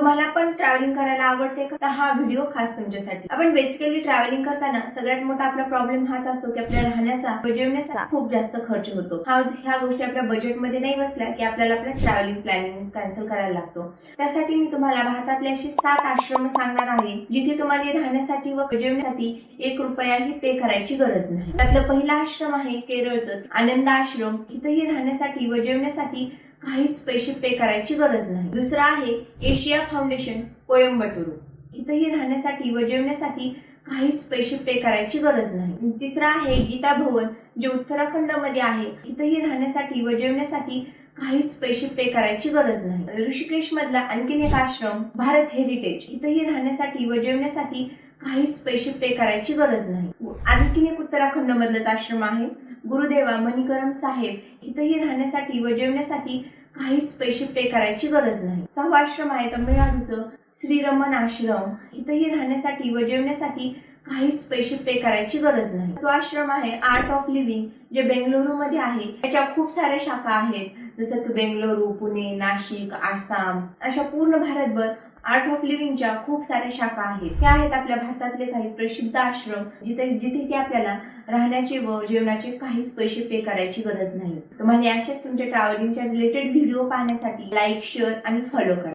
तुम्हाला पण ट्रॅव्हलिंग करायला आवडते का? तर हा व्हिडिओ खास तुमच्यासाठी. आपण बेसिकली ट्रॅव्हलिंग करताना सगळ्यात मोठा आपला प्रॉब्लेम हाच असतो की आपल्या राहण्याचा जेवणाचा खूप जास्त खर्च होतो. ह्या गोष्टी आपल्या बजेटमध्ये नाही बसल्या की आपल्याला आपलं ट्रॅव्हलिंग प्लॅनिंग कॅन्सल करायला लागतो. त्यासाठी मी तुम्हाला भारतातले असे 7 आश्रम सांगणार आहे जिथे तुम्हाला राहण्यासाठी व जेवणासाठी 1 रुपयाही पे करायची गरज नाही. त्यातलं पहिला आश्रम आहे केरळचं आनंद आश्रम. इथेही राहण्यासाठी व जेवणासाठी काहीच पैसे पे करायची गरज नाही. दुसरा आहे एशिया फाउंडेशन कोयंबटूर. इथेही राहण्यासाठी व जेवणासाठी काहीच पैसे पे करायची गरज नाही. तिसरा आहे गीता भवन जे उत्तराखंड मध्ये आहे. इथेही राहण्यासाठी व जेवणासाठी काहीच पैसे पे करायची गरज नाही. ऋषिकेश मधला आणखीन एक आश्रम भारत हेरिटेज. इथेही राहण्यासाठी व जेवणासाठी काहीच पैसे पे करायची गरज नाही. आणखीन एक उत्तराखंड मधलाच आश्रम आहे गुरुदेवा मणिकरम साहेब. इथेही राहण्यासाठी व जेवणासाठी काहीच पैसे पे करायची गरज नाही. 6वा आश्रम आहे तमिळनाडूचं श्रीरमण आश्रम. इथेही राहण्यासाठी व जेवणासाठी काहीच पैसे पे करायची गरज नाही. तो आश्रम आहे आर्ट ऑफ लिव्हिंग जे बेंगलुरू मध्ये आहे. याच्या खूप साऱ्या शाखा आहेत जसं की बेंगलुरू, पुणे, नाशिक, आसाम अशा पूर्ण भारतभर आर्ट ऑफ लिव्हिंगच्या खूप साऱ्या शाखा आहेत. हे आहेत आपल्या भारतातले काही प्रसिद्ध आश्रम जिथे की आपल्याला राहण्याचे व जेवणाचे काहीच पैसे पे करायची गरज नाही. तुम्हाला अशाच तुमच्या ट्रॅव्हलिंगच्या रिलेटेड व्हिडिओ पाहण्यासाठी लाईक, शेअर आणि फॉलो करा.